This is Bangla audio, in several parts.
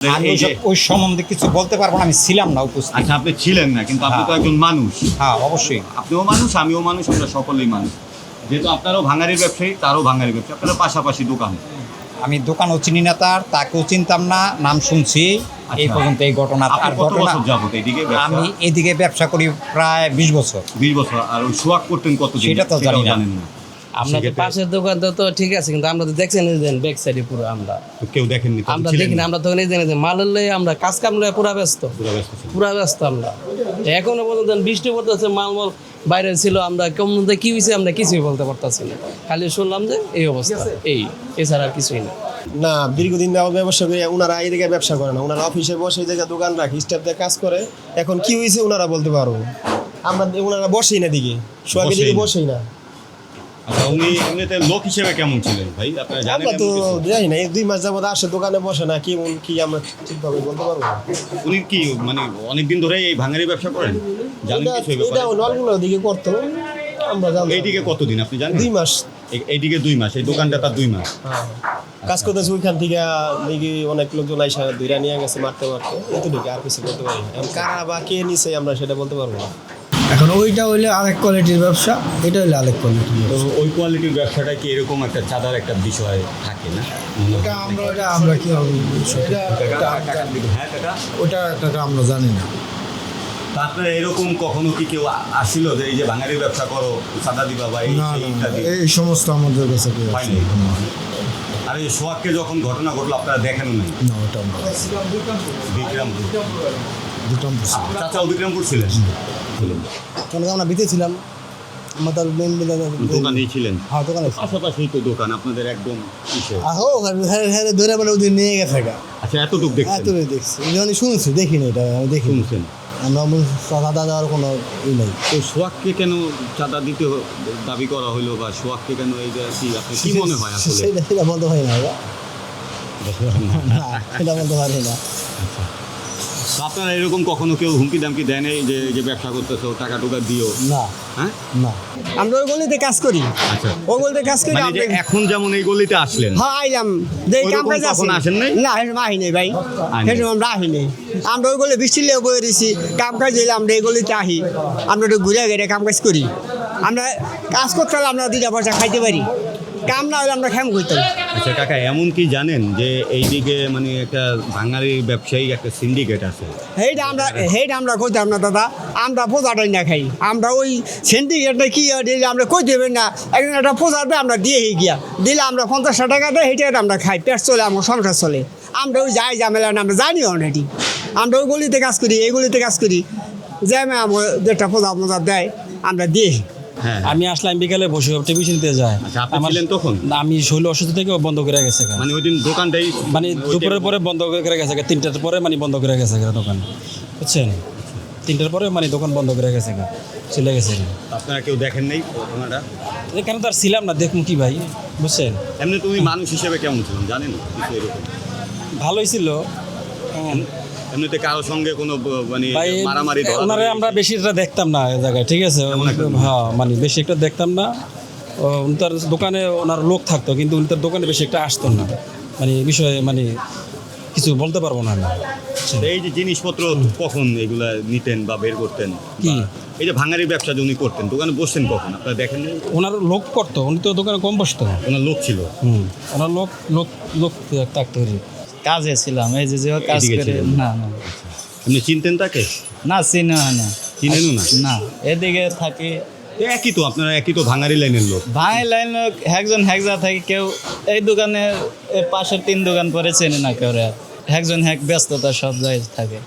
আমি ওই সম্বন্ধে কিছু বলতে পারবো না, আমি ছিলাম না উপস্থিত। আচ্ছা, আপনি ছিলেন না, কিন্তু আপনি তো একজন মানুষ। হ্যাঁ, অবশ্যই। আপনিও মানুষ, আমিও মানুষ, আমরা সকলেই মানুষ। যেহেতু আপনারও ভাঙারির ব্যবসায়ী, তারও ভাঙারি ব্যবসায়ী, আপনারা পাশাপাশি দোকান। আমি দোকানও চিনি না, তাকেও চিনতাম না, নাম শুনছি। এই পর্যন্ত এই ঘটনা। আর কত বছর যাবত এইদিকে? আমি এদিকে ব্যবসা করি প্রায় 20 বছর। 20 বছর। আর ওই সোয়াক করতেন কত? সেটা তো জানি না। আপনাদের পাশের দোকান তো ঠিক আছে, কিন্তু আমরা তো দেখছেন ব্যাক সাইডে পুরো আমরা কেউ দেখেননি? আমরা দেখি না, আমরা তখন এই জানি যে মালের লয়ে আমরা কাজ কাম লয়ে পুরা ব্যস্ত আমরা। এখনো পর্যন্ত বৃষ্টি পড়তেছে, মাল বাইরে ছিল, আমরা কেমন কি হয়েছে আমরা কিছুই বলতে পারতাছি না। খালি শুনলাম যে এই অবস্থা, এছাড়া আর কিছুই না। না, দীর্ঘদিন যাওয়া ব্যবসা করে ওনারা এই জায়গায় ব্যবসা করে না, ওনারা অফিসে বসে এই জায়গায় দোকান রাখে, স্টাফদের কাজ করে। এখন কি হয়েছে ওনারা বলতে পারবো, আমরা ওনারা বসেই না দিকে, সোয়াগের দিকে বসেই না। আচ্ছা, উনি এমনিতে লোক হিসেবে কেমন ছিলেন ভাই, আপনারা জানেন? আমরা তো জানি না, এই 2 মাস যাবত আসে দোকানে বসে না, কি আমরা ঠিকভাবে বলতে পারবো না। উনি কি মানে অনেকদিন ধরেই এই ভাঙারি ব্যবসা করেন? জানেন কিছু এই এটা ব্যাপারে? নলগুলোর দিকে করতো, আমরা জানতাম। এইদিকে কতদিন আপনি জানেন? 2 মাস। এইদিকে 2 মাস, এই দোকানটা তার 2 মাস। হ্যাঁ, কাজ করতেছে ওইখান থেকে দেখি অনেক লোকজন আইসা ধীরা নিয়ে গেছে মারতে এতটুকু, আর কিছু বলতে পারি না। এখন কারা বা কে নিছে আমরা সেটা বলতে পারবো না। এখন ওইটা হইলে আরেক কোয়ালিটির ব্যবসা, এটা হইলে আরেক কোয়ালিটির তো ব্যবসা। ওই কোয়ালিটির ব্যবসাটা কি এরকম একটা চাঁদার একটা বিষয় থাকে না? আমরা কি হবে হ্যাঁ কাকা, ওটা টাকা আমরা জানি না। তারপরে এরকম কখনো কি কেউ আসছিল যে এই যে ভাঙারি ব্যবসা করো, চাঁদা দিবা বা এই না সেই ইত্যাদি? এই সমস্ত আমাদের কাছে কেউ হয়নি। আসে না। আর এই সোহাগকে যখন ঘটনা ঘটলো আপনারা দেখেনও নাই? না, ওটা আমরা বিক্রমপুর। দুটাম চাচাও বিক্রমপুর ছিলেন? কেন আমরা ভিতরে ছিলাম, আমাদের মেন দোকানেই ছিলেন? হ্যাঁ, দোকানে পাশাপাশি তো দোকান আপনাদের একদম ইসে। ধরে মানে ওদের নিয়ে গেছে। আচ্ছা, এতটুক দেখছেন? দেখছি, আমি শুনছি, দেখিনি, এটা আমি দেখি শুনছেন? আমরা চাঁদা দেওয়ার কোনো ই নাই। তো সোহাগকে কেন চাঁদা দিতে দাবি করা হলো, বা সোহাগকে কেন এই যে কি আপনি কি মনে হয় আসলে? সেটা বলতে হয় না, সেটা বলতে পারি না। তো আপনারা এরকম কখনো কেউ হুমকি দামকি দেন এই যে এই যে ব্যবসা করতেছো, টাকা টুকা দিও? না, হ্যাঁ, না, আমরা ওই গলিতে কাজ করি। আচ্ছা, ওই গলিতে কাজ করি। মানে যে এখন যেমন এই গলিতে আসলেন, হ্যাঁ, আইলাম দেখ ওইরকম কাম কাজ আছে। কখন আসেন নাই? না, সেরকম আহিনি ভাই, আইনি। সেরকম আমরা আহিনি। আমরা ওই গলি বৃষ্টি লেগে বয়ে দিছি, কাম কাজ দিলে আমরা এই গলিতে আহি, আমরা একটু ঘুরে ঘুরে কাম কাজ করি। আমরা কাজ করতে হলে আমরা 2টা পয়সা খাইতে পারি, কাম না হলে আমরা খেম করতাম। আচ্ছা কাকা, এমন কি জানেন যে এইদিকে মানে একটা বাঙালি ব্যবসায়ী একটা সিন্ডিকেট আছে? সেইটা আমরা কইতাম না দাদা, আমরা পোজাটাই না খাই। আমরা ওই সিন্ডিকেটটা কি দিলে আমরা কই দেবেন না, একদিন একটা পোজা দেয় আমরা দিয়ে গিয়া দিলে আমরা 50 টাকা দেয়, সেইটা আমরা খাই, পেট চলে, আমার সংসার চলে। আমরা ওই যাই ঝামেলা না, আমরা জানি অলরেডি। আমরা ওই গলিতে কাজ করি, এই গলিতে কাজ করি, যে আমার যেটা পোজা মোজা দেয় আমরা দিই। হ্যাঁ, আমি আসলাম বিকালে বসে টেলিভিশন নিতে যায়। আচ্ছা, আপনি ছিলেন তখন? না, আমি শৈল অসুস্থ থেকে বন্ধ করে গেছে, মানে ওই দিন দোকানটাই মানে দুপুরের পরে বন্ধ করে গেছে, 3টার পরে মানে বন্ধ করে গেছে দোকান, বুঝছেন? 3টার পরে মানে দোকান বন্ধ করে গেছে, চলে গেছে। আপনারা কেউ দেখেন নাই ঘটনাটা? এখানে তো আর ছিলাম না, দেখুন কি ভাই, বুঝছেন? এমনি তুমি মানুষ হিসেবে কেমন ছিলেন জানেন কিছু এরকম? ভালোই ছিল। এমনিতে কারোর সঙ্গে কোনো মানে ভাই মারামারি ওনারে আমরা বেশি একটা দেখতাম না এই জায়গায়, ঠিক আছে? হ্যাঁ, মানে বেশি একটা দেখতাম না। তার দোকানে ওনার লোক থাকতো, কিন্তু উনি তার দোকানে বেশি একটা আসতো না, মানে এই বিষয়ে মানে কিছু বলতে পারবো না। এই যে জিনিসপত্র কখন এগুলা নিতেন বা বের করতেন? কি এই যে ভাঙারি ব্যবসা যে উনি করতেন, দোকানে বসতেন কখন আপনারা দেখেন নাই? ওনার লোক করতো, উনি তো দোকানে কম বসতো। ওনার লোক ছিল? ওনার লোক লোক লোক থাকতো। কাজে ছিলাম, এই যে কাজ এদিকে করে। ছিলেন? না, আপনি চিনতেন তাকে? না, চিনে হয় না, চিনেনও না? না, এদিকে থাকি। একই তো, আপনারা একই তো ভাঙারি লাইনের লোক। ভাই লাইন একজন হ্যাকজা থাকে, কেউ এই দোকানে পাশের 3 দোকান পরে চেনে না কেউ। একজন হ্যাক ব্যস্ততা সব জায়গায় থাকে।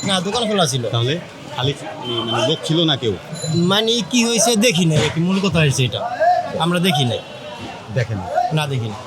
না, দোকান খোলা ছিল। তাহলে খালি মানে লোক ছিল না কেউ? মানে কি হয়েছে দেখি না, মূল কথা হয়েছে এটা আমরা দেখি নাই। দেখেন না, দেখি না।